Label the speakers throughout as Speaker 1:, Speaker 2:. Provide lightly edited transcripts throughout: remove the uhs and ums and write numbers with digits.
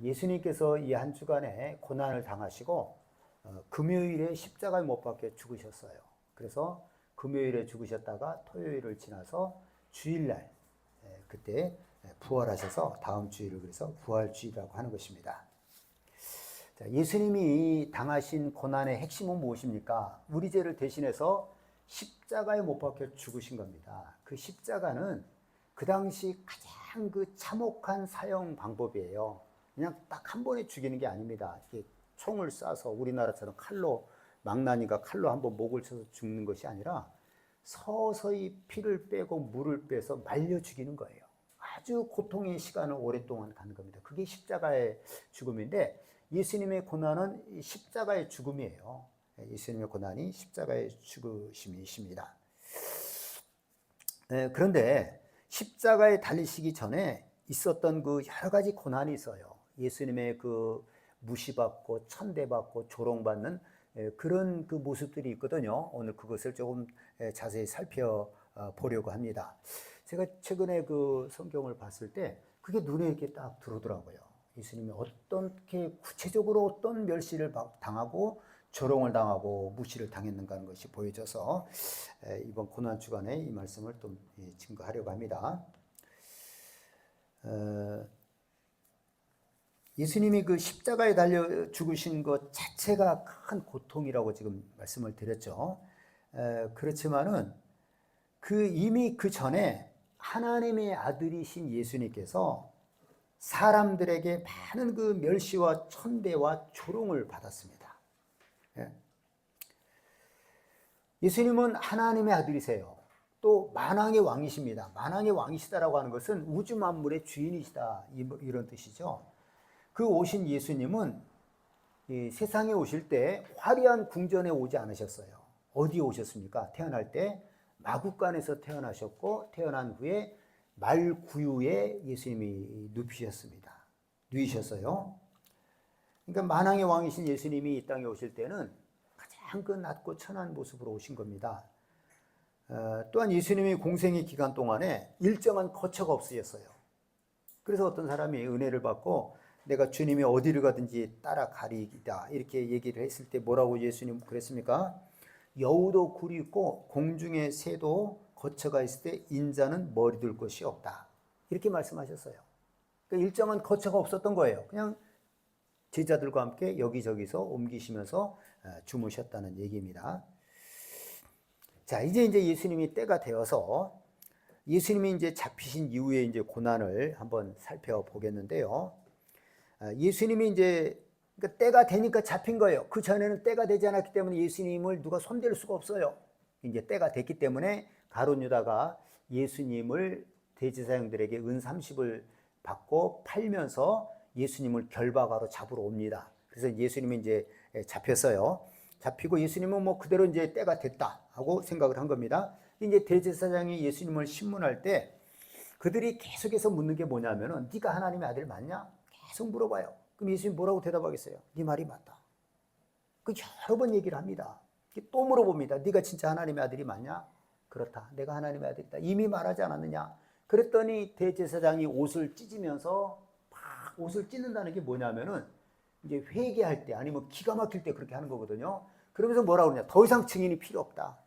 Speaker 1: 예수님께서 이 한 주간에 고난을 당하시고 금요일에 십자가에 못 박혀 죽으셨어요. 그래서 금요일에 죽으셨다가 토요일을 지나서 주일날 그때 부활하셔서 다음 주일을 그래서 부활주일이라고 하는 것입니다. 자, 예수님이 당하신 고난의 핵심은 무엇입니까? 우리 죄를 대신해서 십자가에 못 박혀 죽으신 겁니다. 그 십자가는 그 당시 가장 그 참혹한 사형 방법이에요. 그냥 딱 한 번에 죽이는 게 아닙니다. 이게 총을 쏴서 우리나라처럼 칼로 망나니가 칼로 한번 목을 쳐서 죽는 것이 아니라 서서히 피를 빼고 물을 빼서 말려 죽이는 거예요. 아주 고통의 시간을 오랫동안 가는 겁니다. 그게 십자가의 죽음인데 예수님의 고난은 십자가의 죽음이에요. 예수님의 고난이 십자가의 죽으심이십니다. 그런데 십자가에 달리시기 전에 있었던 그 여러 가지 고난이 있어요. 예수님의 그 무시받고 천대받고 조롱받는 그런 그 모습들이 있거든요. 오늘 그것을 조금 자세히 살펴보려고 합니다. 제가 최근에 그 성경을 봤을 때 그게 눈에 이렇게 딱 들어오더라고요. 예수님이 어떻게 구체적으로 어떤 멸시를 당하고 조롱을 당하고 무시를 당했는가 하는 것이 보여져서 이번 고난 주간에 이 말씀을 좀 증거하려고 합니다. 예수님이 그 십자가에 달려 죽으신 것 자체가 큰 고통이라고 지금 말씀을 드렸죠. 그렇지만은 이미 그 전에 하나님의 아들이신 예수님께서 사람들에게 많은 그 멸시와 천대와 조롱을 받았습니다. 예수님은 하나님의 아들이세요. 또 만왕의 왕이십니다. 만왕의 왕이시다라고 하는 것은 우주 만물의 주인이시다 이런 뜻이죠. 그 오신 예수님은 이 세상에 오실 때 화려한 궁전에 오지 않으셨어요. 어디에 오셨습니까? 태어날 때 마구간에서 태어나셨고 태어난 후에 말구유에 예수님이 누이셨어요. 그러니까 만왕의 왕이신 예수님이 이 땅에 오실 때는 가장 그 낮고 천한 모습으로 오신 겁니다. 또한 예수님이 공생의 기간 동안에 일정한 거처가 없으셨어요. 그래서 어떤 사람이 은혜를 받고 내가 주님이 어디를 가든지 따라가리이다 이렇게 얘기를 했을 때 뭐라고 예수님 그랬습니까? 여우도 굴이 있고 공중의 새도 거처가 있을 때 인자는 머리 둘 곳이 없다 이렇게 말씀하셨어요. 그러니까 일정한 거처가 없었던 거예요. 그냥 제자들과 함께 여기저기서 옮기시면서 주무셨다는 얘기입니다. 자, 이제 예수님이 때가 되어서 예수님이 이제 잡히신 이후에 이제 고난을 한번 살펴보겠는데요. 예수님이 이제 그러니까 때가 되니까 잡힌 거예요. 그 전에는 때가 되지 않았기 때문에 예수님을 누가 손댈 수가 없어요. 이제 때가 됐기 때문에 가룟 유다가 예수님을 대제사장들에게 은 30을 받고 팔면서 예수님을 결박하러 잡으러 옵니다. 그래서 예수님이 이제 잡혔어요. 잡히고 예수님은 뭐 그대로 이제 때가 됐다 하고 생각을 한 겁니다. 이제 대제사장이 예수님을 신문할 때 그들이 계속해서 묻는 게 뭐냐면은 네가 하나님의 아들 맞냐? 계속 물어봐요. 그럼 예수님 뭐라고 대답하겠어요? 네 말이 맞다. 그 여러 번 얘기를 합니다. 또 물어봅니다. 네가 진짜 하나님의 아들이 맞냐? 그렇다. 내가 하나님의 아들이다. 이미 말하지 않았느냐? 그랬더니 대제사장이 옷을 찢으면서 막 옷을 찢는다는 게 뭐냐면은 이제 회개할 때 아니면 기가 막힐 때 그렇게 하는 거거든요. 그러면서 뭐라고 그러냐? 더 이상 증인이 필요 없다.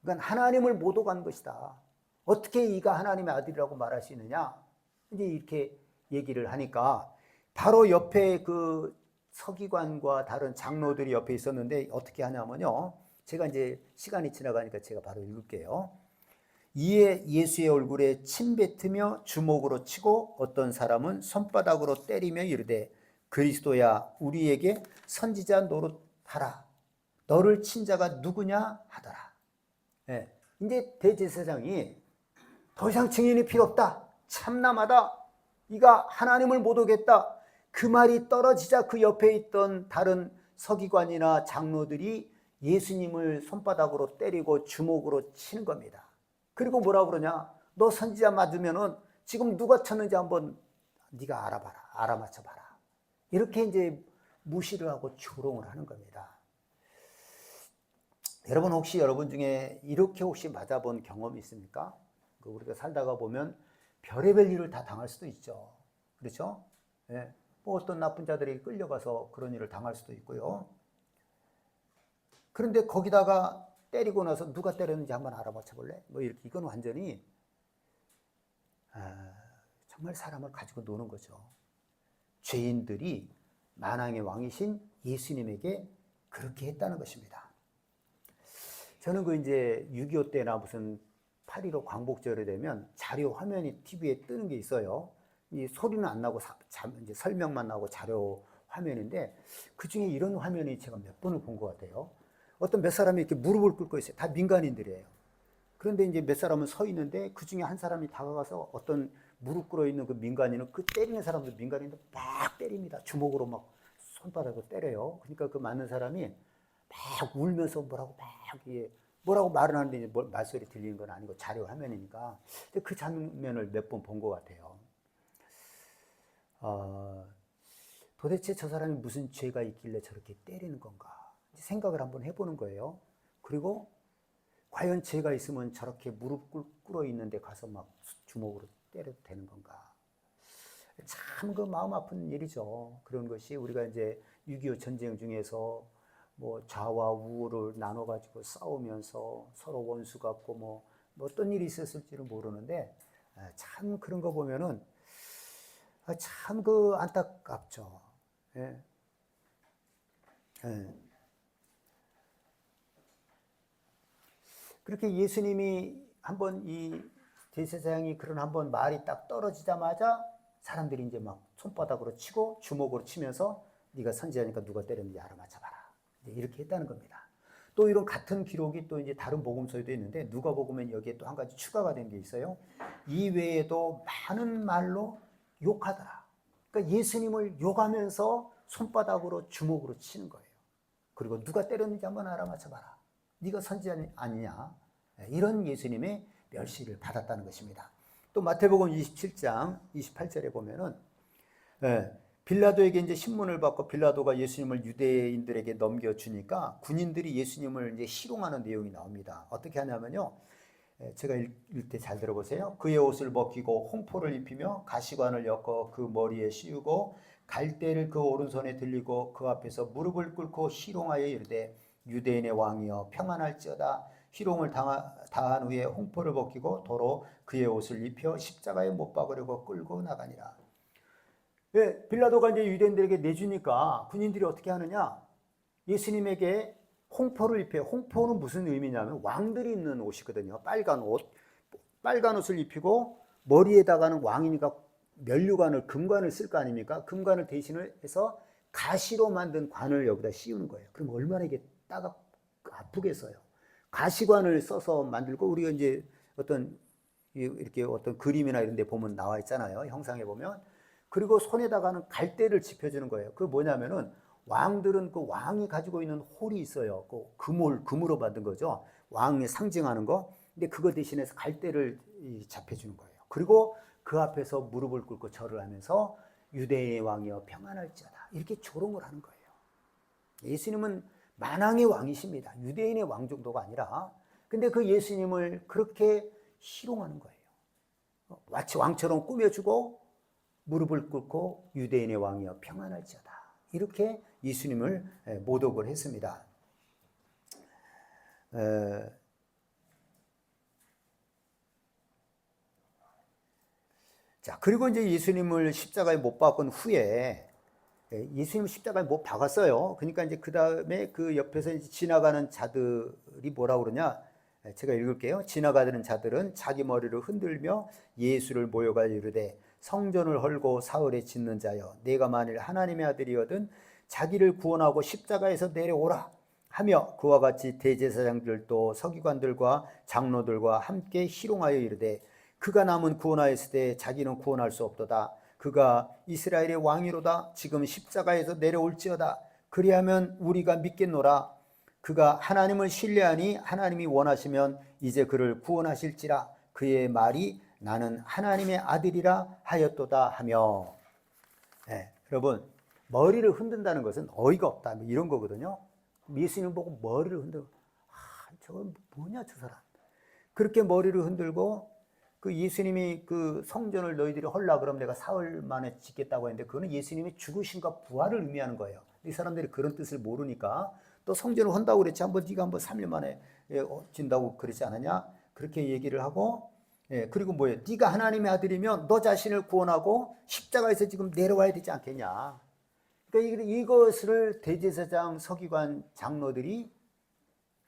Speaker 1: 그러니까 하나님을 못 오간 것이다. 어떻게 이가 하나님의 아들이라고 말할 수 있느냐? 이제 이렇게 얘기를 하니까 바로 옆에 그 서기관과 다른 장로들이 옆에 있었는데 어떻게 하냐면요. 제가 이제 시간이 지나가니까 제가 바로 읽을게요. 이에 예수의 얼굴에 침 뱉으며 주먹으로 치고 어떤 사람은 손바닥으로 때리며 이르되 그리스도야 우리에게 선지자 노릇하라. 너를 친 자가 누구냐 하더라. 네. 이제 대제사장이 더 이상 증인이 필요 없다. 참남하다. 이가 하나님을 못 오겠다. 그 말이 떨어지자 그 옆에 있던 다른 서기관이나 장로들이 예수님을 손바닥으로 때리고 주먹으로 치는 겁니다. 그리고 뭐라고 그러냐? 너 선지자 맞으면은 지금 누가 쳤는지 한번 네가 알아봐라. 알아맞혀봐라. 이렇게 이제 무시를 하고 조롱을 하는 겁니다. 여러분 혹시 여러분 중에 이렇게 혹시 맞아본 경험이 있습니까? 우리가 살다가 보면 별의별 일을 다 당할 수도 있죠. 그렇죠? 네. 뭐 어떤 나쁜 자들에게 끌려가서 그런 일을 당할 수도 있고요. 그런데 거기다가 때리고 나서 누가 때렸는지 한번 알아맞혀 볼래? 뭐 이렇게 이건 완전히 정말 사람을 가지고 노는 거죠. 죄인들이 만왕의 왕이신 예수님에게 그렇게 했다는 것입니다. 저는 그 이제 6.25 때나 무슨 8.15 광복절에 되면 자료 화면이 TV에 뜨는 게 있어요. 이 소리는 안 나고 이제 설명만 나오고 자료 화면인데 그 중에 이런 화면이 제가 몇 번을 본 것 같아요. 어떤 몇 사람이 이렇게 무릎을 꿇고 있어요. 다 민간인들이에요. 그런데 이제 몇 사람은 서 있는데 그 중에 한 사람이 다가가서 어떤 무릎 꿇어 있는 그 민간인은 그 때리는 사람도 민간인도 막 때립니다. 주먹으로 막 손바닥으로 때려요. 그러니까 그 맞는 사람이 막 울면서 뭐라고 말은 하는데 이제 말소리 들리는 건 아니고 자료 화면이니까. 근데 그 장면을 몇 번 본 것 같아요. 도대체 저 사람이 무슨 죄가 있길래 저렇게 때리는 건가 생각을 한번 해보는 거예요. 그리고 과연 죄가 있으면 저렇게 무릎 꿇어 있는데 가서 막 주먹으로 때려도 되는 건가? 참 그 마음 아픈 일이죠. 그런 것이 우리가 이제 6.25 전쟁 중에서 뭐 좌와 우를 나눠가지고 싸우면서 서로 원수 같고 뭐 어떤 일이 있었을지는 모르는데 참 그런 거 보면은 참 그 안타깝죠. 예. 예. 그렇게 예수님이 한번 이 대제사장이 그런 한번 말이 딱 떨어지자마자 사람들이 이제 막 손바닥으로 치고 주먹으로 치면서 네가 선지자니까 누가 때렸는지 알아맞혀봐라. 이렇게 했다는 겁니다. 또 이런 같은 기록이 또 이제 다른 복음서에도 있는데 누가복음엔 여기에 또 한 가지 추가가 된 게 있어요. 이 외에도 많은 말로 욕하더라. 그러니까 예수님을 욕하면서 손바닥으로 주먹으로 치는 거예요. 그리고 누가 때렸는지 한번 알아맞혀봐라. 네가 선지자 아니냐. 이런 예수님의 멸시를 받았다는 것입니다. 또 마태복음 27장 28절에 보면은 빌라도에게 이제 신문을 받고 빌라도가 예수님을 유대인들에게 넘겨주니까 군인들이 예수님을 이제 희롱하는 내용이 나옵니다. 어떻게 하냐면요. 제가 읽을 때 잘 들어보세요. 그의 옷을 벗기고 홍포를 입히며 가시관을 엮어 그 머리에 씌우고 갈대를 그 오른손에 들리고 그 앞에서 무릎을 꿇고 희롱하여 이르되 유대인의 왕이여 평안할지어다. 희롱을 다한 후에 홍포를 벗기고 도로 그의 옷을 입혀 십자가에 못 박으려고 끌고 나가니라. 예, 빌라도가 이제 유대인들에게 내주니까 군인들이 어떻게 하느냐? 예수님에게 홍포를 입혀요. 홍포는 무슨 의미냐면 왕들이 입는 옷이거든요. 빨간 옷. 빨간 옷을 입히고 머리에다가는 왕이니까 면류관을 금관을 쓸 거 아닙니까? 금관을 대신을 해서 가시로 만든 관을 여기다 씌우는 거예요. 그럼 얼마나 이게 아프겠어요. 가시관을 써서 만들고 우리가 이제 어떤 이렇게 어떤 그림이나 이런 데 보면 나와 있잖아요. 형상에 보면. 그리고 손에다가는 갈대를 짚어주는 거예요. 그 뭐냐면은 왕들은 그 왕이 가지고 있는 홀이 있어요. 그 금으로 만든 거죠. 왕에 상징하는 거. 근데 그거 대신해서 갈대를 잡혀주는 거예요. 그리고 그 앞에서 무릎을 꿇고 절을 하면서 유대인의 왕이여 평안할지어다. 이렇게 조롱을 하는 거예요. 예수님은 만왕의 왕이십니다. 유대인의 왕 정도가 아니라. 근데 그 예수님을 그렇게 희롱하는 거예요. 마치 왕처럼 꾸며주고 무릎을 꿇고 유대인의 왕이여 평안할지어다. 이렇게 예수님을 모독을 했습니다. 자, 그리고 이제 예수님을 십자가에 못 박은 후에 예수님 십자가에 못 박았어요. 그러니까 이제 그 다음에 그 옆에서 이제 지나가는 자들이 뭐라 그러냐? 제가 읽을게요. 지나가는 자들은 자기 머리를 흔들며 예수를 모여가 이르되 성전을 헐고 사흘에 짓는 자여 내가 만일 하나님의 아들이거든 자기를 구원하고 십자가에서 내려오라 하며 그와 같이 대제사장들도 서기관들과 장로들과 함께 희롱하여 이르되 그가 남은 구원하였을 때 자기는 구원할 수 없도다. 그가 이스라엘의 왕이로다. 지금 십자가에서 내려올지어다. 그리하면 우리가 믿겠노라. 그가 하나님을 신뢰하니 하나님이 원하시면 이제 그를 구원하실지라. 그의 말이 나는 하나님의 아들이라 하였도다 하며. 여러분 머리를 흔든다는 것은 어이가 없다 이런 거거든요. 예수님 보고 머리를 흔들고 저건 뭐냐 저 사람. 그렇게 머리를 흔들고 그 예수님이 그 성전을 너희들이 헐라 그럼 내가 사흘 만에 짓겠다고 했는데 그거는 예수님이 죽으심과 부활을 의미하는 거예요. 이 사람들이 그런 뜻을 모르니까 또 성전을 헌다고 그랬지 한번 네가 한번 3일 만에 진다고 그러지 않았냐? 그렇게 얘기를 하고 그리고 뭐예요? 네가 하나님의 아들이면 너 자신을 구원하고 십자가에서 지금 내려와야 되지 않겠냐? 그러니까 이것을 대제사장, 서기관, 장로들이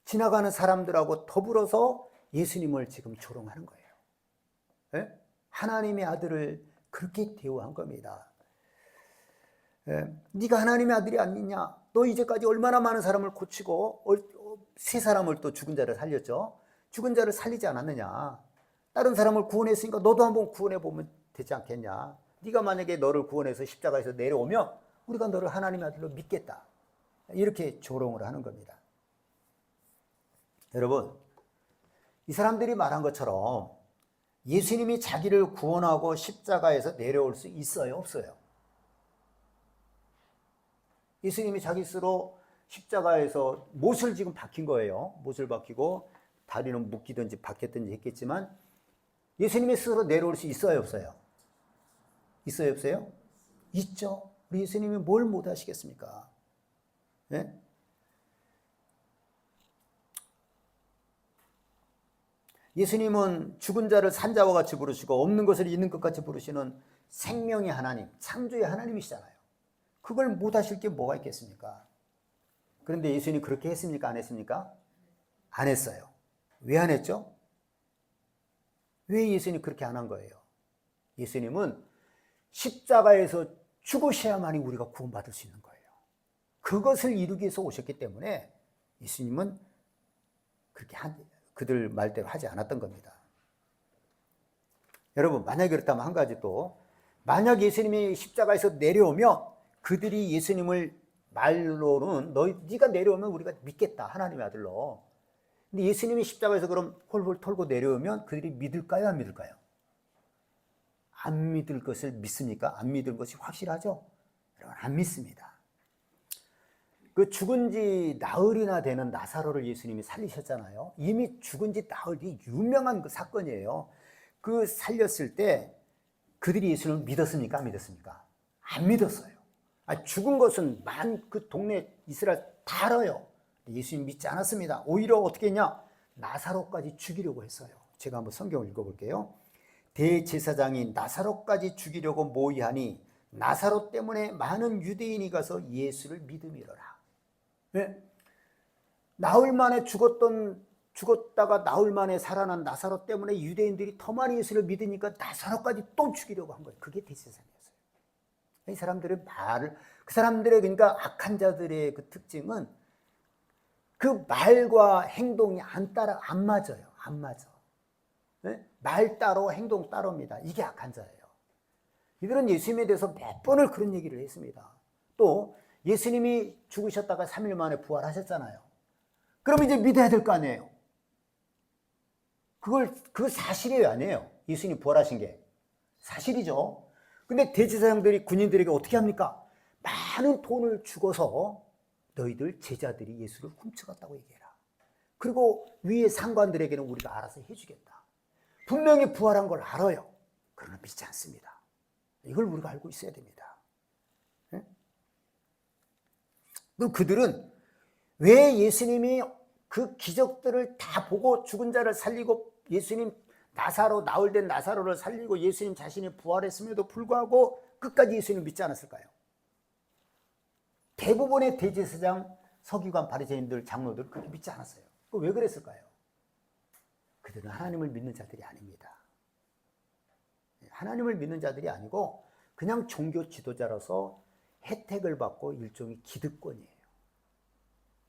Speaker 1: 지나가는 사람들하고 더불어서 예수님을 지금 조롱하는 거예요. 예? 하나님의 아들을 그렇게 대우한 겁니다. 네가 하나님의 아들이 아니냐? 너 이제까지 얼마나 많은 사람을 고치고 세 사람을 또 죽은 자를 살렸죠. 죽은 자를 살리지 않았느냐? 다른 사람을 구원했으니까 너도 한번 구원해 보면 되지 않겠냐? 네가 만약에 너를 구원해서 십자가에서 내려오면 우리가 너를 하나님의 아들로 믿겠다. 이렇게 조롱을 하는 겁니다. 여러분, 이 사람들이 말한 것처럼 예수님이 자기를 구원하고 십자가에서 내려올 수 있어요? 없어요? 예수님이 자기 스스로 십자가에서 못을 지금 박힌 거예요. 못을 박히고 다리는 묶이든지 박혔든지 했겠지만 예수님이 스스로 내려올 수 있어요? 없어요? 있어요? 없어요? 있죠. 우리 예수님이 뭘 못 하시겠습니까? 네? 예수님은 죽은 자를 산자와 같이 부르시고 없는 것을 있는 것 같이 부르시는 생명의 하나님, 창조의 하나님이시잖아요. 그걸 못 하실 게 뭐가 있겠습니까? 그런데 예수님이 그렇게 했습니까? 안 했습니까? 안 했어요. 왜 안 했죠? 왜 예수님이 그렇게 안 한 거예요? 예수님은 십자가에서 죽으셔야만이 우리가 구원받을 수 있는 거예요. 그것을 이루기 위해서 오셨기 때문에 예수님은 그렇게 그들 말대로 하지 않았던 겁니다. 여러분, 만약에 그렇다면 한 가지 또, 만약 예수님이 십자가에서 내려오면 그들이 예수님을 말로는 네가 내려오면 우리가 믿겠다, 하나님의 아들로. 근데 예수님이 십자가에서 그럼 홀홀 털고 내려오면 그들이 믿을까요, 안 믿을까요? 안 믿을 것을 믿습니까? 안 믿을 것이 확실하죠? 여러분, 안 믿습니다. 그 죽은 지 나흘이나 되는 나사로를 예수님이 살리셨잖아요. 이미 죽은 지 나흘이 유명한 그 사건이에요. 그 살렸을 때 그들이 예수님을 믿었습니까? 안 믿었습니까? 안 믿었어요. 죽은 것은 그 동네 이스라엘 다 알아요. 예수님 믿지 않았습니다. 오히려 어떻게 했냐? 나사로까지 죽이려고 했어요. 제가 한번 성경을 읽어볼게요. 대제사장이 나사로까지 죽이려고 모의하니 나사로 때문에 많은 유대인이 가서 예수를 믿음이로라. 네? 나흘 만에 죽었다가 나흘 만에 살아난 나사로 때문에 유대인들이 더 많이 예수를 믿으니까 나사로까지 또 죽이려고 한 거예요. 그게 대제사장이었어요. 이 사람들의 그 사람들의 그러니까 악한 자들의 그 특징은 그 말과 행동이 안 맞아요. 안 맞아. 네? 말 따로 행동 따로입니다. 이게 악한 자예요. 이들은 예수님에 대해서 몇 번을 그런 얘기를 했습니다. 또 예수님이 죽으셨다가 3일 만에 부활하셨잖아요. 그럼 이제 믿어야 될 거 아니에요. 그 사실이에요, 아니에요? 예수님 부활하신 게 사실이죠. 근데 대제사장들이 군인들에게 어떻게 합니까? 많은 돈을 주고서 너희들 제자들이 예수를 훔쳐갔다고 얘기해라. 그리고 위에 상관들에게는 우리가 알아서 해주겠다. 분명히 부활한 걸 알아요. 그러나 믿지 않습니다. 이걸 우리가 알고 있어야 됩니다. 네? 그럼 그들은 왜 예수님이 그 기적들을 다 보고 죽은 자를 살리고 예수님 나흘 된 나사로를 살리고 예수님 자신이 부활했음에도 불구하고 끝까지 예수님을 믿지 않았을까요? 대부분의 대제사장, 서기관, 바리새인들, 장로들 그렇게 믿지 않았어요. 왜 그랬을까요? 그들은 하나님을 믿는 자들이 아닙니다. 하나님을 믿는 자들이 아니고 그냥 종교 지도자로서 혜택을 받고 일종의 기득권이에요.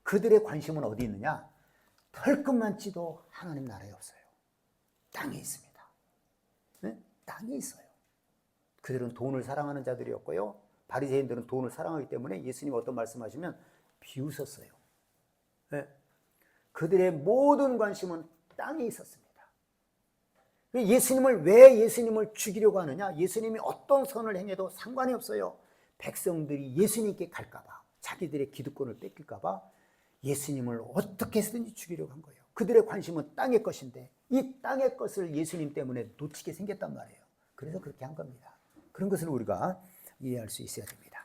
Speaker 1: 그들의 관심은 어디 있느냐? 털끝만치도 하나님 나라에 없어요. 땅에 있습니다. 네? 땅에 있어요. 그들은 돈을 사랑하는 자들이었고요. 바리새인들은 돈을 사랑하기 때문에 예수님 어떤 말씀하시면 비웃었어요. 네? 그들의 모든 관심은 땅에 있었습니다. 왜 예수님을 죽이려고 하느냐? 예수님이 어떤 선을 행해도 상관이 없어요. 백성들이 예수님께 갈까봐, 자기들의 기득권을 뺏길까봐 예수님을 어떻게 해서든지 죽이려고 한 거예요. 그들의 관심은 땅의 것인데 이 땅의 것을 예수님 때문에 놓치게 생겼단 말이에요. 그래서 그렇게 한 겁니다. 그런 것을 우리가 이해할 수 있어야 됩니다.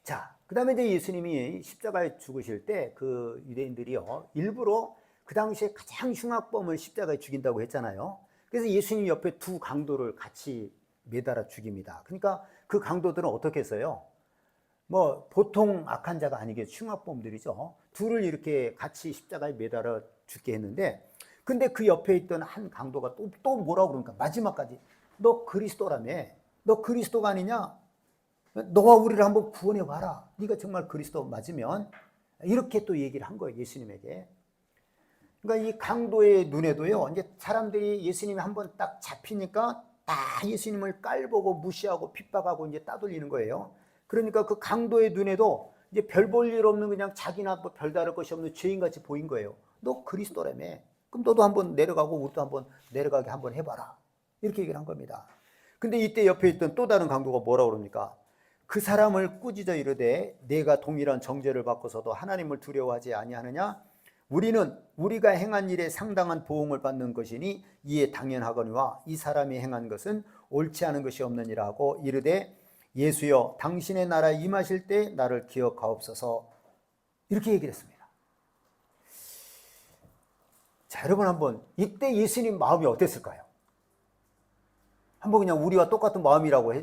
Speaker 1: 자, 그 다음에 이제 예수님이 십자가에 죽으실 때 그 유대인들이요, 일부러 그 당시에 가장 흉악범을 십자가에 죽인다고 했잖아요. 그래서 예수님 옆에 두 강도를 같이 매달아 죽입니다. 그러니까 그 강도들은 어떻게 했어요? 뭐 보통 악한 자가 아니겠죠. 흉악범들이죠. 둘을 이렇게 같이 십자가에 매달아 죽게 했는데, 근데 그 옆에 있던 한 강도가 또 뭐라고 그러니까 마지막까지 너 그리스도라며, 너 그리스도가 아니냐? 너와 우리를 한번 구원해 봐라. 네가 정말 그리스도 맞으면, 이렇게 또 얘기를 한 거예요, 예수님에게. 그러니까 이 강도의 눈에도요, 이제 사람들이 예수님이 한번 딱 잡히니까 다 예수님을 깔보고 무시하고 핍박하고 이제 따돌리는 거예요. 그러니까 그 강도의 눈에도 이제 별 볼 일 없는 그냥 자기나 뭐 별다를 것이 없는 죄인같이 보인 거예요. 너 그리스도라며. 그럼 너도 한번 내려가고 우리도 한번 내려가게 한번 해봐라. 이렇게 얘기를 한 겁니다. 근데 이때 옆에 있던 또 다른 강도가 뭐라고 그럽니까? 그 사람을 꾸짖어 이르되 내가 동일한 정죄를 받고서도 하나님을 두려워하지 아니하느냐? 우리는 우리가 행한 일에 상당한 보응을 받는 것이니 이에 당연하거니와 이 사람이 행한 것은 옳지 않은 것이 없느니라 하고 이르되 예수여 당신의 나라에 임하실 때 나를 기억하옵소서. 이렇게 얘기를 했습니다. 자, 여러분 한번 이때 예수님 마음이 어땠을까요? 한번 그냥 우리와 똑같은 마음이라고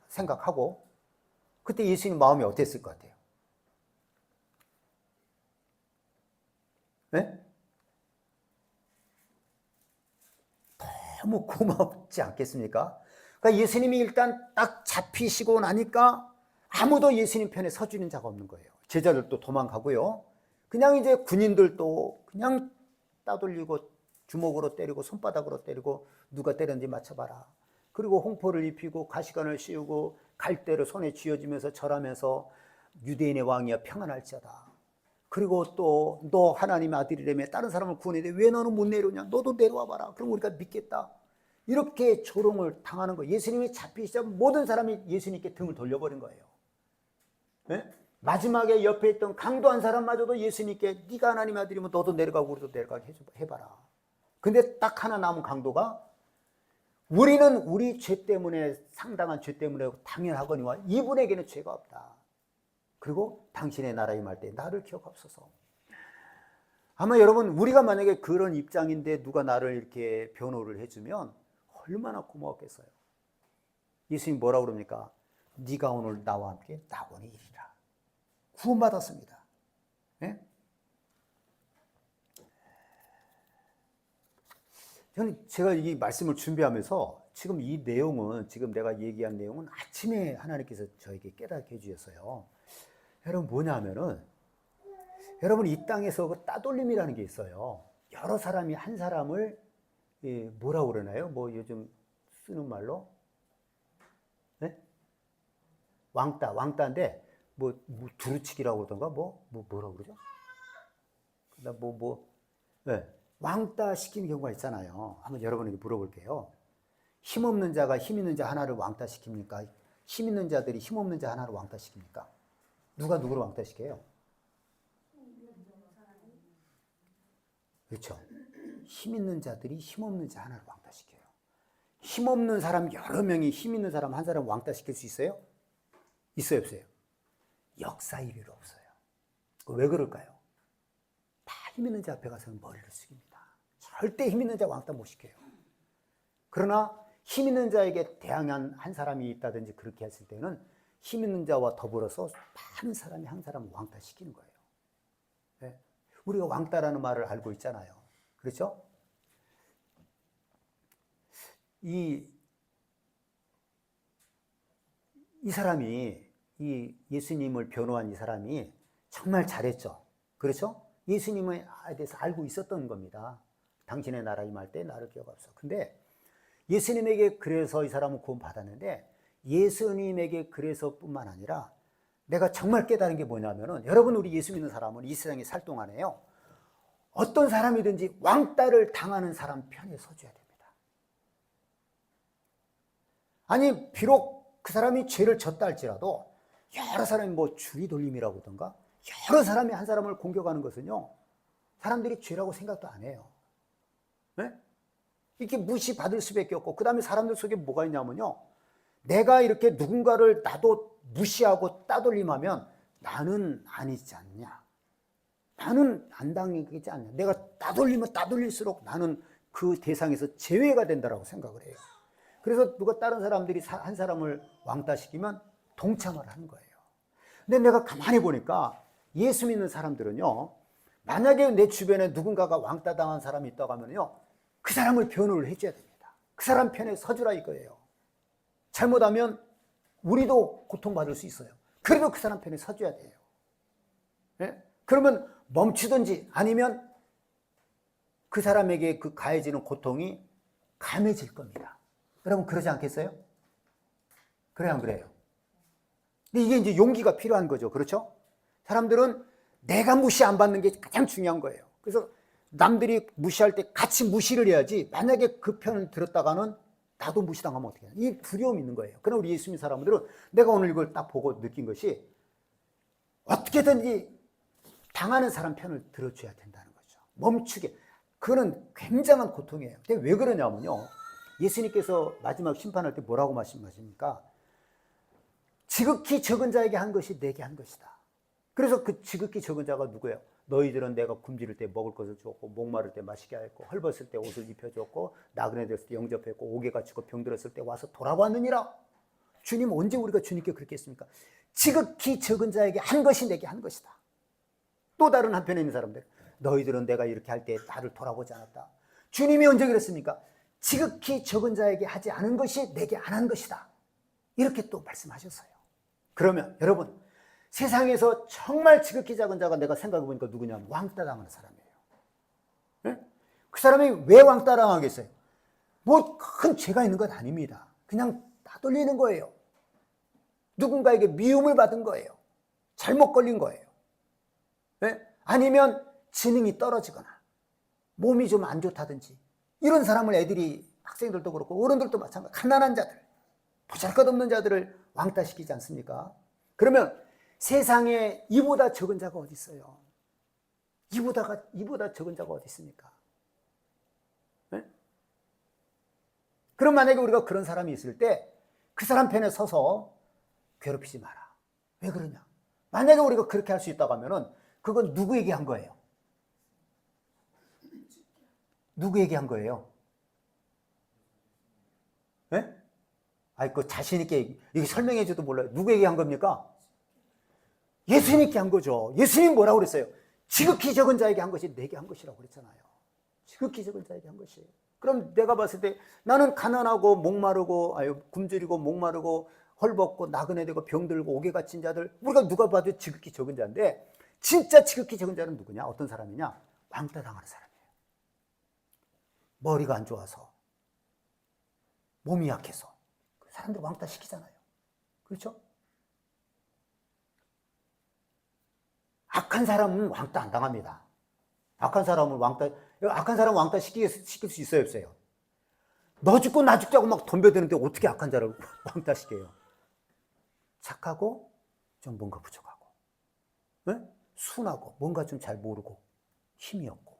Speaker 1: 생각하고 그때 예수님 마음이 어땠을 것 같아요? 네? 너무 고맙지 않겠습니까? 그러니까 예수님이 일단 딱 잡히시고 나니까 아무도 예수님 편에 서주는 자가 없는 거예요. 제자들도 도망가고요. 그냥 이제 군인들도 그냥 따돌리고 주먹으로 때리고 손바닥으로 때리고 누가 때렸는지 맞춰봐라. 그리고 홍포를 입히고 가시관을 씌우고 갈대를 손에 쥐어주면서 절하면서 유대인의 왕이여 평안할지어다. 그리고 또 너 하나님의 아들이라며 다른 사람을 구원해야 왜 너는 못 내려오냐? 너도 내려와 봐라. 그럼 우리가 믿겠다. 이렇게 조롱을 당하는 거예요. 예수님이 잡히시자면 모든 사람이 예수님께 등을 돌려버린 거예요. 네? 마지막에 옆에 있던 강도 한 사람마저도 예수님께 네가 하나님의 아들이면 너도 내려가고 우리도 내려가게 해봐라. 근데 딱 하나 남은 강도가 우리는 우리 죄 때문에 상당한 죄 때문에 당연하거니와 이분에게는 죄가 없다. 그리고 당신의 나라에 임할 때 나를 기억하옵소서. 아마 여러분 우리가 만약에 그런 입장인데 누가 나를 이렇게 변호를 해주면 얼마나 고마웠겠어요. 예수님 뭐라고 그럽니까? 네가 오늘 나와 함께 낙원에 이르리라. 구원받았습니다. 네? 저는 제가 이 말씀을 준비하면서 지금 이 내용은 지금 내가 얘기한 내용은 아침에 하나님께서 저에게 깨닫게 해주셨어요. 여러분 뭐냐 하면은 여러분 이 땅에서 그 따돌림이라는 게 있어요. 여러 사람이 한 사람을 뭐라고 그러나요? 뭐 요즘 쓰는 말로 네? 왕따인데 뭐 두루치기라고 그러던가 뭐라고 그러죠? 네. 왕따 시키는 경우가 있잖아요. 한번 여러분에게 물어볼게요. 힘없는 자가 힘 있는 자 하나를 왕따 시킵니까? 힘 있는 자들이 힘 없는 자 하나를 왕따 시킵니까? 누가 누구를 왕따 시켜요? 그렇죠. 힘 있는 자들이 힘 없는 자 하나를 왕따 시켜요. 힘 없는 사람 여러 명이 힘 있는 사람 한 사람 왕따 시킬 수 있어요? 있어요, 없어요? 역사 이리로 없어요. 왜 그럴까요? 다 힘 있는 자 앞에 가서는 머리를 숙입니다. 절대 힘 있는 자 왕따 못 시켜요. 그러나 힘 있는 자에게 대항한 한 사람이 있다든지 그렇게 했을 때는 힘 있는 자와 더불어서 많은 사람이 한 사람을 왕따 시키는 거예요. 네? 우리가 왕따라는 말을 알고 있잖아요. 그렇죠? 이 사람이 이 예수님을 변호한 이 사람이 정말 잘했죠. 그렇죠? 예수님에 대해서 알고 있었던 겁니다. 당신의 나라 임할 때 나를 기억하소서. 근데 예수님에게 그래서 이 사람은 구원 받았는데 예수님에게 그래서뿐만 아니라 내가 정말 깨달은 게 뭐냐면은 여러분 우리 예수 믿는 사람은 이 세상에 살 동안에요. 어떤 사람이든지 왕따를 당하는 사람 편에 서줘야 됩니다. 아니 비록 그 사람이 죄를 졌다 할지라도 여러 사람이 뭐 주의 돌림이라고 하던가 여러 사람이 한 사람을 공격하는 것은요. 사람들이 죄라고 생각도 안 해요. 네? 이렇게 무시받을 수밖에 없고, 그 다음에 사람들 속에 뭐가 있냐면요, 내가 이렇게 누군가를 나도 무시하고 따돌림하면 나는 아니지 않냐, 나는 안 당하지 않냐, 내가 따돌리면 따돌릴수록 나는 그 대상에서 제외가 된다라고 생각을 해요. 그래서 누가 다른 사람들이 한 사람을 왕따시키면 동참을 하는 거예요. 근데 내가 가만히 보니까 예수 믿는 사람들은요, 만약에 내 주변에 누군가가 왕따 당한 사람이 있다고 하면요, 그 사람을 변호를 해줘야 됩니다. 그 사람 편에 서주라 이거예요. 잘못하면 우리도 고통받을 수 있어요. 그래도 그 사람 편에 서줘야 돼요. 네? 그러면 멈추든지 아니면 그 사람에게 그 가해지는 고통이 감해질 겁니다. 여러분 그러지 않겠어요? 그래요, 안 그래요? 근데 이게 이제 용기가 필요한 거죠. 그렇죠? 사람들은 내가 무시 안 받는 게 가장 중요한 거예요. 그래서 남들이 무시할 때 같이 무시를 해야지, 만약에 그 편을 들었다가는 나도 무시당하면 어떻게 해요? 이 두려움이 있는 거예요. 그러나 우리 예수 믿는 사람들은 내가 오늘 이걸 딱 보고 느낀 것이, 어떻게든지 당하는 사람 편을 들어줘야 된다는 거죠. 멈추게. 그거는 굉장한 고통이에요. 근데 왜 그러냐면요, 예수님께서 마지막 심판할 때 뭐라고 말씀하십니까? 지극히 적은 자에게 한 것이 내게 한 것이다. 그래서 그 지극히 적은 자가 누구예요? 너희들은 내가 굶주릴 때 먹을 것을 줬고, 목마를 때 마시게 하였고, 헐벗을 때 옷을 입혀줬고, 나그네 됐을 때 영접했고, 옥에 갇히고 병들었을 때 와서 돌아왔느니라. 주님, 언제 우리가 주님께 그렇게 했습니까? 지극히 적은 자에게 한 것이 내게 한 것이다. 또 다른 한편에 있는 사람들, 너희들은 내가 이렇게 할 때 나를 돌아보지 않았다. 주님이 언제 그랬습니까? 지극히 적은 자에게 하지 않은 것이 내게 안 한 것이다. 이렇게 또 말씀하셨어요. 그러면 여러분, 세상에서 정말 지극히 작은 자가 내가 생각해 보니까 누구냐면 왕따 당하는 사람이에요. 네? 그 사람이 왜 왕따 당하겠어요? 뭐 큰 죄가 있는 건 아닙니다. 그냥 따돌리는 거예요. 누군가에게 미움을 받은 거예요. 잘못 걸린 거예요. 네? 아니면 지능이 떨어지거나 몸이 좀 안 좋다든지, 이런 사람을 애들이, 학생들도 그렇고 어른들도 마찬가지, 가난한 자들, 보잘것없는 자들을 왕따시키지 않습니까? 그러면 세상에 이보다 적은 자가 어디 있어요? 이보다 적은 자가 어디 있습니까? 네? 그럼 만약에 우리가 그런 사람이 있을 때 그 사람 편에 서서 괴롭히지 마라. 왜 그러냐? 만약에 우리가 그렇게 할 수 있다고 하면은 그건 누구에게 한 거예요? 누구에게 한 거예요? 네? 아이, 그 자신있게 이게 설명해줘도 몰라요. 누구에게 한 겁니까? 예수님께 한 거죠. 예수님 뭐라고 그랬어요? 지극히 적은 자에게 한 것이 내게 한 것이라고 그랬잖아요. 지극히 적은 자에게 한 것이. 그럼 내가 봤을 때 나는 가난하고 목마르고, 굶주리고 목마르고 헐벗고 나그네 되고 병들고 옥에 갇힌 자들, 우리가 누가 봐도 지극히 적은 자인데, 진짜 지극히 적은 자는 누구냐? 어떤 사람이냐? 왕따 당하는 사람이에요. 머리가 안 좋아서, 몸이 약해서 그 사람들 왕따 시키잖아요. 그렇죠? 악한 사람은 왕따 안 당합니다. 악한 사람 왕따 시킬 수 있어요, 없어요? 너 죽고 나 죽자고 막 덤벼드는데 어떻게 악한 자를 왕따 시켜요? 착하고 좀 뭔가 부족하고, 네? 순하고 뭔가 좀 잘 모르고 힘이 없고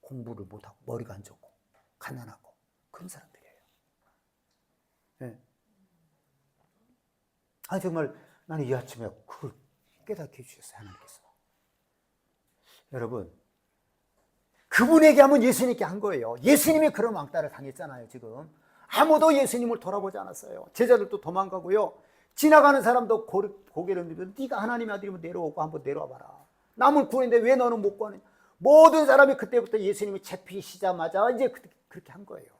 Speaker 1: 공부를 못하고 머리가 안 좋고 가난하고, 그런 사람들이에요. 네. 아니 정말 나는 이 아침에 그걸 깨닫게 해주셨어요, 하나님께서. 여러분, 그분에게 하면 예수님께 한 거예요. 예수님이 그런 왕따를 당했잖아요. 지금 아무도 예수님을 돌아보지 않았어요. 제자들도 도망가고요, 지나가는 사람도 고개를 들고, 네가 하나님의 아들이면 내려오고 한번 내려와 봐라. 남을 구했는데 왜 너는 못 구하느냐. 모든 사람이 그때부터 예수님이 잡히시자마자 이제 그렇게 한 거예요.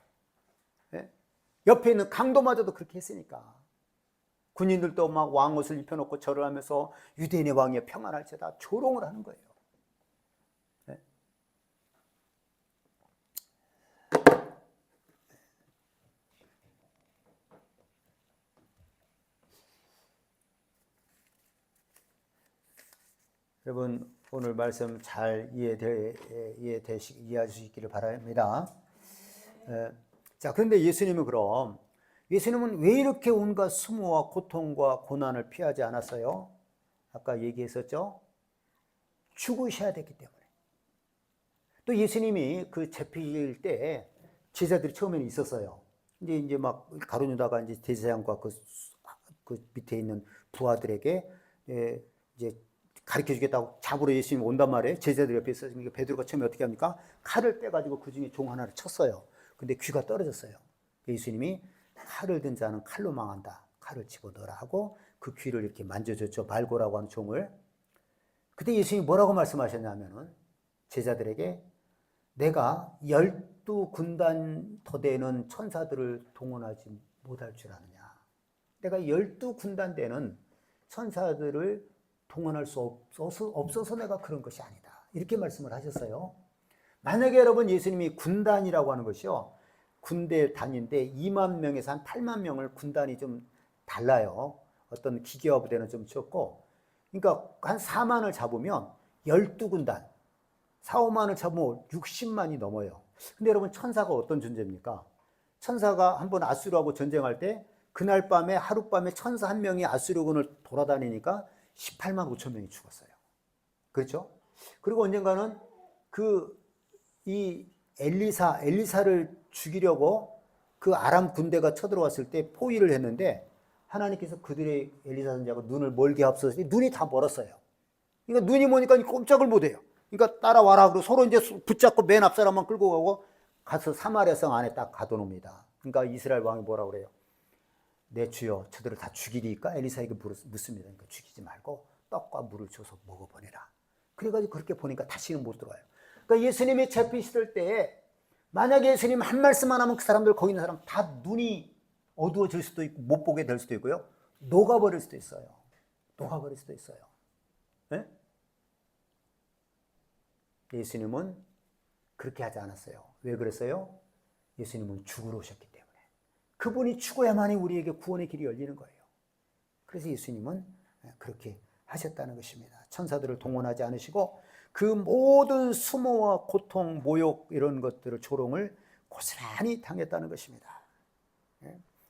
Speaker 1: 네? 옆에 있는 강도마저도 그렇게 했으니까. 군인들도 막 왕옷을 입혀놓고 절을 하면서 유대인의 왕이 평안할지다 조롱을 하는 거예요. 네? 여러분, 오늘 말씀 잘 이해하시기를 바랍니다. 자, 그런데 예수님은 왜 이렇게 온갖 수모와 고통과 고난을 피하지 않았어요? 아까 얘기했었죠? 죽으셔야 됐기 때문에. 또 예수님이 그 잡힐 때 제자들이 처음에는 있었어요. 이제 막 가룟유다가 이제 대제사장과 그 밑에 있는 부하들에게 이제 가르쳐 주겠다고 잡으러 예수님 온단 말이에요. 제자들 옆에 있어서 베드로가 처음에 어떻게 합니까? 칼을 빼가지고 그 중에 종 하나를 쳤어요. 근데 귀가 떨어졌어요. 예수님이 칼을 든 자는 칼로 망한다. 칼을 집어넣으라 하고 그 귀를 이렇게 만져줬죠. 말고라고 하는 종을. 그때 예수님이 뭐라고 말씀하셨냐면은 제자들에게 내가 12군단 더 되는 천사들을 동원하지 못할 줄 아느냐. 내가 12군단 되는 천사들을 동원할 수 없어서 내가 그런 것이 아니다. 이렇게 말씀을 하셨어요. 만약에 여러분 예수님이 군단이라고 하는 것이요. 군대 단위인데 2만 명에서 한 8만 명을 군단이 좀 달라요. 어떤 기계화 부대는 좀 적고. 그러니까 한 4만을 잡으면 12군단. 4, 5만을 잡으면 60만이 넘어요. 근데 여러분 천사가 어떤 존재입니까? 천사가 한번 아수르하고 전쟁할 때 그날 밤에 하룻밤에 천사 한 명이 아수르군을 돌아다니니까 18만 5천 명이 죽었어요. 그렇죠? 그리고 언젠가는 이 엘리사를 죽이려고 그 아람 군대가 쳐들어왔을 때 포위를 했는데 하나님께서 그들의 엘리사 선지자가 눈을 멀게 앞서서 눈이 다 멀었어요. 그러니까 눈이 머니까 꼼짝을 못해요. 그러니까 따라와라 그러고 서로 이제 붙잡고 맨 앞 사람만 끌고 가고 가서 사마리아 성 안에 딱 가둬놉니다. 그러니까 이스라엘 왕이 뭐라고 그래요? 내 주여 저들을 다 죽이리까? 엘리사에게 묻습니다. 그러니까 죽이지 말고 떡과 물을 줘서 먹어보내라. 그래가지고 그렇게 보니까 다시는 못 들어와요. 그러니까 예수님이 잡히실 때 만약에 예수님 한 말씀만 하면 그 사람들 거기 있는 사람 다 눈이 어두워질 수도 있고 못 보게 될 수도 있고요. 녹아버릴 수도 있어요. 녹아버릴 수도 있어요. 네? 예수님은 그렇게 하지 않았어요. 왜 그랬어요? 예수님은 죽으러 오셨기 때문에. 그분이 죽어야만이 우리에게 구원의 길이 열리는 거예요. 그래서 예수님은 그렇게 하셨다는 것입니다. 천사들을 동원하지 않으시고 그 모든 수모와 고통, 모욕 이런 것들을 조롱을 고스란히 당했다는 것입니다.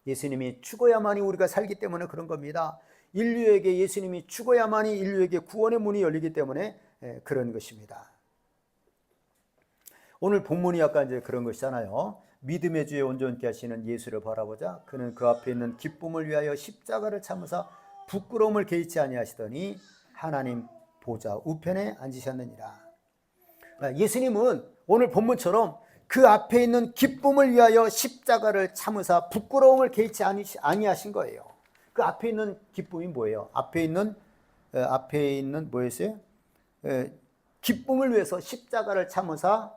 Speaker 1: 예수님이 죽어야만이 우리가 살기 때문에 그런 겁니다. 인류에게 예수님이 죽어야만이 인류에게 구원의 문이 열리기 때문에 그런 것입니다. 오늘 본문이 아까 이제 그런 것이잖아요. 믿음의 주에 온전케 하시는 예수를 바라보자. 그는 그 앞에 있는 기쁨을 위하여 십자가를 참으사 부끄러움을 개의치 아니하시더니 하나님 보좌 우편에 앉으셨느니라. 예수님은 오늘 본문처럼 그 앞에 있는 기쁨을 위하여 십자가를 참으사 부끄러움을 개의치 아니하신 거예요. 그 앞에 있는 기쁨이 뭐예요? 앞에 있는 뭐였어요? 기쁨을 위해서 십자가를 참으사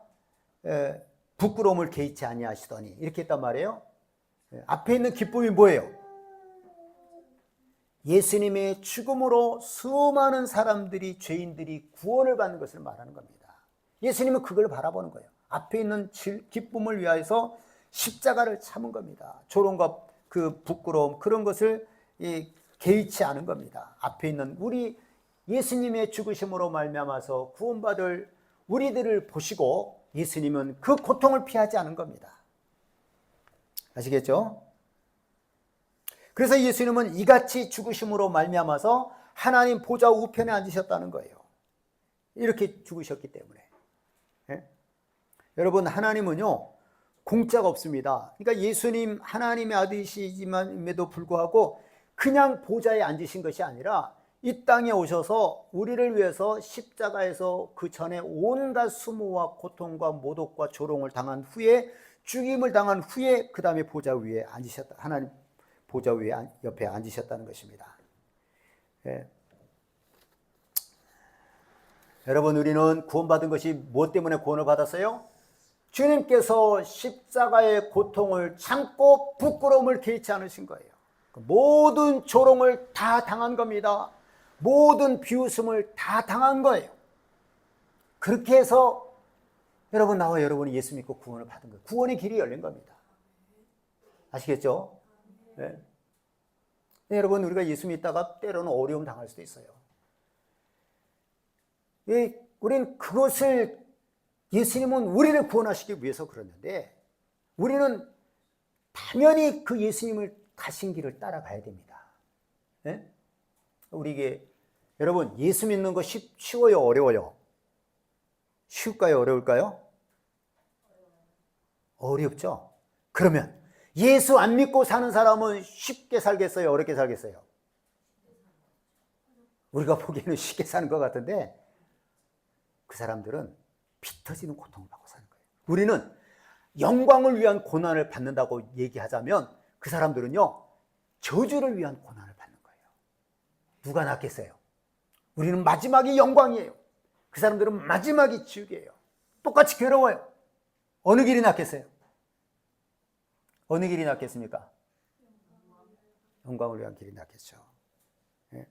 Speaker 1: 부끄러움을 개의치 아니하시더니 이렇게 했단 말이에요. 앞에 있는 기쁨이 뭐예요? 예수님의 죽음으로 수많은 사람들이 죄인들이 구원을 받는 것을 말하는 겁니다. 예수님은 그걸 바라보는 거예요. 앞에 있는 기쁨을 위하여서 십자가를 참은 겁니다. 조롱과 그 부끄러움 그런 것을 개의치 않은 겁니다. 앞에 있는 우리 예수님의 죽으심으로 말미암아서 구원받을 우리들을 보시고 예수님은 그 고통을 피하지 않은 겁니다. 아시겠죠? 그래서 예수님은 이같이 죽으심으로 말미암아서 하나님 보좌 우편에 앉으셨다는 거예요. 이렇게 죽으셨기 때문에. 예? 여러분 하나님은요 공짜가 없습니다. 그러니까 예수님 하나님의 아들이시지만에도 불구하고 그냥 보좌에 앉으신 것이 아니라 이 땅에 오셔서 우리를 위해서 십자가에서 그 전에 온갖 수모와 고통과 모독과 조롱을 당한 후에 죽임을 당한 후에 그 다음에 보좌 위에 앉으셨다. 하나님 보좌 위에 옆에 앉으셨다는 것입니다. 예. 여러분 우리는 구원받은 것이 무엇 때문에 구원을 받았어요? 주님께서 십자가의 고통을 참고 부끄러움을 개의치 않으신 거예요. 모든 조롱을 다 당한 겁니다. 모든 비웃음을 다 당한 거예요. 그렇게 해서 여러분 나와 여러분이 예수 믿고 구원을 받은 거예요. 구원의 길이 열린 겁니다. 아시겠죠? 네. 네, 여러분 우리가 예수 믿다가 때로는 어려움 당할 수도 있어요. 우리는 그것을 예수님은 우리를 구원하시기 위해서 그러는데 우리는 당연히 그 예수님을 가신 길을 따라가야 됩니다. 네? 우리에게 여러분 예수 믿는 거 쉬워요 어려워요? 쉬울까요 어려울까요? 어렵죠. 그러면 예수 안 믿고 사는 사람은 쉽게 살겠어요? 어렵게 살겠어요? 우리가 보기에는 쉽게 사는 것 같은데 그 사람들은 피 터지는 고통을 받고 사는 거예요. 우리는 영광을 위한 고난을 받는다고 얘기하자면 그 사람들은요, 저주를 위한 고난을 받는 거예요. 누가 낫겠어요? 우리는 마지막이 영광이에요. 그 사람들은 마지막이 지옥이에요. 똑같이 괴로워요. 어느 길이 낫겠어요? 어느 길이 낫겠습니까? 영광을 위한 길이 낫겠죠. 네.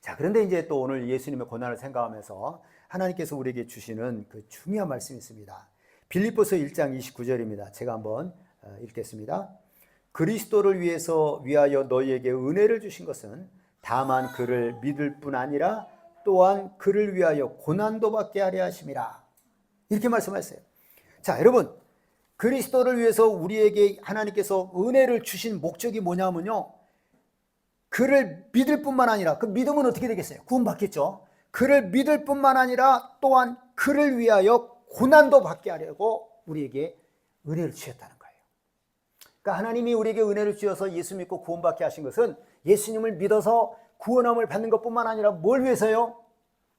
Speaker 1: 자, 그런데 이제 또 오늘 예수님의 고난을 생각하면서 하나님께서 우리에게 주시는 그 중요한 말씀이 있습니다. 빌립보서 1장 29절입니다. 제가 한번 읽겠습니다. 그리스도를 위하여 너희에게 은혜를 주신 것은 다만 그를 믿을 뿐 아니라 또한 그를 위하여 고난도 받게 하려 하심이라. 이렇게 말씀하셨어요. 자, 여러분, 그리스도를 위해서 우리에게 하나님께서 은혜를 주신 목적이 뭐냐면요, 그를 믿을 뿐만 아니라, 그 믿음은 어떻게 되겠어요? 구원받겠죠. 그를 믿을 뿐만 아니라 또한 그를 위하여 고난도 받게 하려고 우리에게 은혜를 주셨다는 거예요. 그러니까 하나님이 우리에게 은혜를 주셔서 예수 믿고 구원받게 하신 것은 예수님을 믿어서 구원함을 받는 것뿐만 아니라 뭘 위해서요?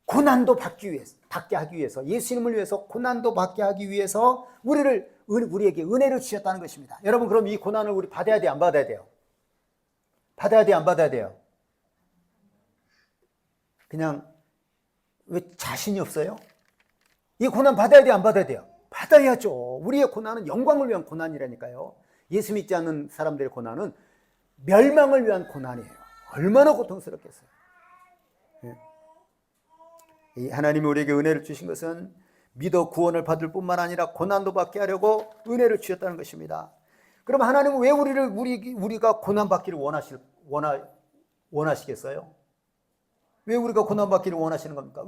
Speaker 1: 고난도 받게 하기 위해서, 예수님을 위해서 고난도 받게 하기 위해서 우리에게 은혜를 주셨다는 것입니다. 여러분, 그럼 이 고난을 우리 받아야 돼요? 안 받아야 돼요? 받아야 돼요? 안 받아야 돼요? 그냥 왜 자신이 없어요? 이 고난 받아야 돼요? 안 받아야 돼요? 받아야죠. 우리의 고난은 영광을 위한 고난이라니까요. 예수 믿지 않는 사람들의 고난은 멸망을 위한 고난이에요. 얼마나 고통스럽겠어요. 네. 하나님이 우리에게 은혜를 주신 것은 믿어 구원을 받을 뿐만 아니라 고난도 받게 하려고 은혜를 주셨다는 것입니다. 그럼 하나님은 왜 우리가 고난받기를 원하시겠어요? 왜 우리가 고난받기를 원하시는 겁니까?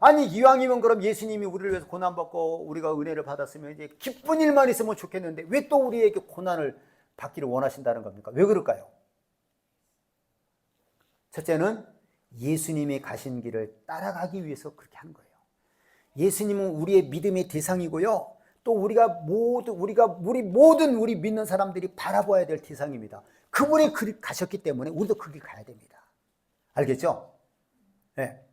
Speaker 1: 아니, 이왕이면 그럼 예수님이 우리를 위해서 고난받고 우리가 은혜를 받았으면 이제 기쁜 일만 있으면 좋겠는데 왜 또 우리에게 고난을 받기를 원하신다는 겁니까? 왜 그럴까요? 첫째는 예수님이 가신 길을 따라가기 위해서 그렇게 하는 거예요. 예수님은 우리의 믿음의 대상이고요. 또 우리 믿는 사람들이 바라봐야 될 대상입니다. 그분이 가셨기 때문에 우리도 그 길 가야 됩니다. 알겠죠? 네.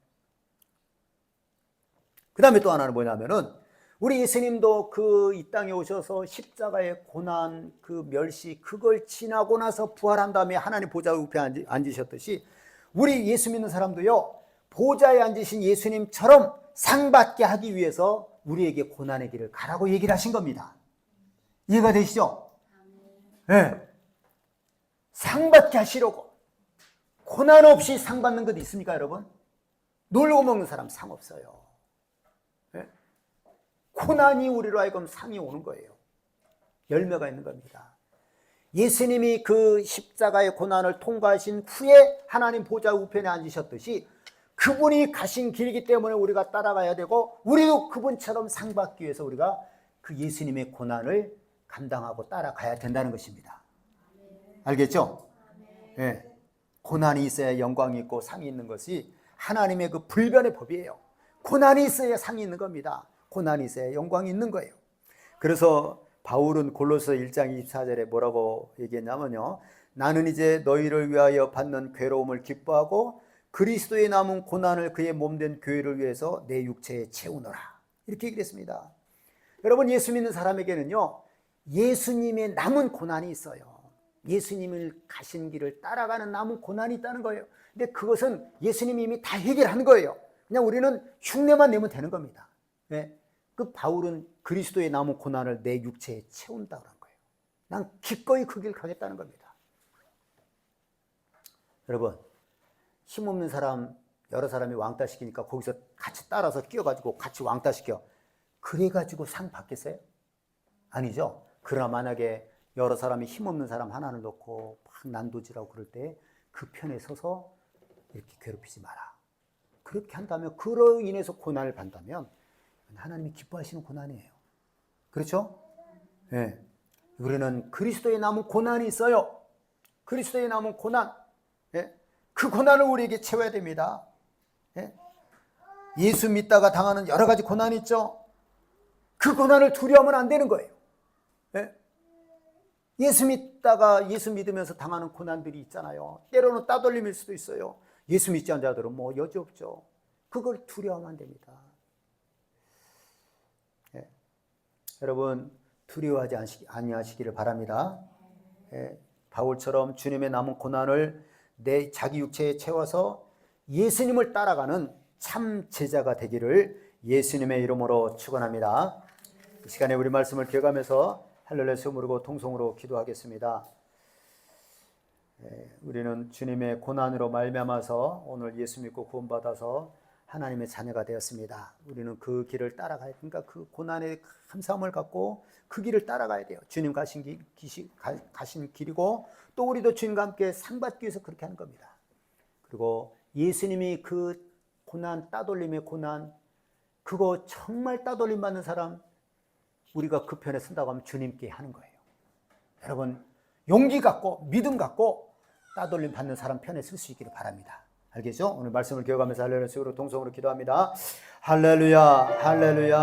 Speaker 1: 그 다음에 또 하나는 뭐냐면은 우리 예수님도 이 땅에 오셔서 십자가의 고난, 그 멸시, 그걸 지나고 나서 부활한 다음에 하나님 보좌 우편에 앉으셨듯이 우리 예수 믿는 사람도요, 보좌에 앉으신 예수님처럼 상 받게 하기 위해서 우리에게 고난의 길을 가라고 얘기를 하신 겁니다. 이해가 되시죠? 네. 상 받게 하시려고. 고난 없이 상 받는 것 있습니까, 여러분? 놀고 먹는 사람 상 없어요. 네? 고난이 우리로 하여금 상이 오는 거예요. 열매가 있는 겁니다. 예수님이 그 십자가의 고난을 통과하신 후에 하나님 보좌 우편에 앉으셨듯이 그분이 가신 길이기 때문에 우리가 따라가야 되고 우리도 그분처럼 상 받기 위해서 우리가 그 예수님의 고난을 감당하고 따라가야 된다는 것입니다. 알겠죠? 네. 고난이 있어야 영광이 있고 상이 있는 것이 하나님의 그 불변의 법이에요. 고난이 있어야 상이 있는 겁니다. 고난이 있어야 영광이 있는 거예요. 그래서 바울은 골로새 1장 24절에 뭐라고 얘기했냐면요, 나는 이제 너희를 위하여 받는 괴로움을 기뻐하고 그리스도의 남은 고난을 그의 몸된 교회를 위해서 내 육체에 채우노라, 이렇게 얘기를 했습니다. 여러분, 예수 믿는 사람에게는요, 예수님의 남은 고난이 있어요. 예수님을 가신 길을 따라가는 남은 고난이 있다는 거예요. 근데 그것은 예수님이 이미 다 해결한 거예요. 그냥 우리는 흉내만 내면 되는 겁니다. 네? 그 바울은 그리스도의 남은 고난을 내 육체에 채운다고 한 거예요. 난 기꺼이 그 길 가겠다는 겁니다. 여러분, 힘없는 사람, 여러 사람이 왕따 시키니까 거기서 같이 따라서 끼어가지고 같이 왕따 시켜. 그래가지고 상 받겠어요? 아니죠. 그러나 만약에 여러 사람이 힘없는 사람 하나를 놓고 막 난도질하고 그럴 때 그 편에 서서 이렇게 괴롭히지 마라. 그렇게 한다면, 그로 인해서 고난을 받는다면 하나님이 기뻐하시는 고난이에요. 그렇죠? 네. 우리는 그리스도의 남은 고난이 있어요. 그리스도의 남은 고난. 네. 그 고난을 우리에게 채워야 됩니다. 네. 예수 믿다가 당하는 여러 가지 고난이 있죠. 그 고난을 두려워하면 안 되는 거예요. 예? 예수 믿다가 예수 믿으면서 당하는 고난들이 있잖아요. 때로는 따돌림일 수도 있어요. 예수 믿지 않은 자들은 뭐 여지없죠. 그걸 두려워하면 안 됩니다. 예. 여러분 두려워하지 아니하시기를 바랍니다. 예. 바울처럼 주님의 남은 고난을 내 자기 육체에 채워서 예수님을 따라가는 참 제자가 되기를 예수님의 이름으로 축원합니다. 이 시간에 우리 말씀을 기억하면서 할렐루야 부르고 통성으로 기도하겠습니다. 우리는 주님의 고난으로 말미암아서 오늘 예수 믿고 구원받아서 하나님의 자녀가 되었습니다. 우리는 그 길을 따라가야 그러니까 그 고난의 감사함을 갖고 그 길을 따라가야 돼요. 주님 가신 길이고 또 우리도 주님과 함께 상 받기 위해서 그렇게 하는 겁니다. 그리고 예수님이 그 고난, 따돌림의 고난, 그거 정말 따돌림 받는 사람, 우리가 그 편에 선다고 하면 주님께 하는 거예요. 여러분 용기 갖고 믿음 갖고 따돌림 받는 사람 편에 설 수 있기를 바랍니다. 알겠죠? 오늘 말씀을 기억하면서 할렐루야 식으로 동성으로 기도합니다. 할렐루야 할렐루야.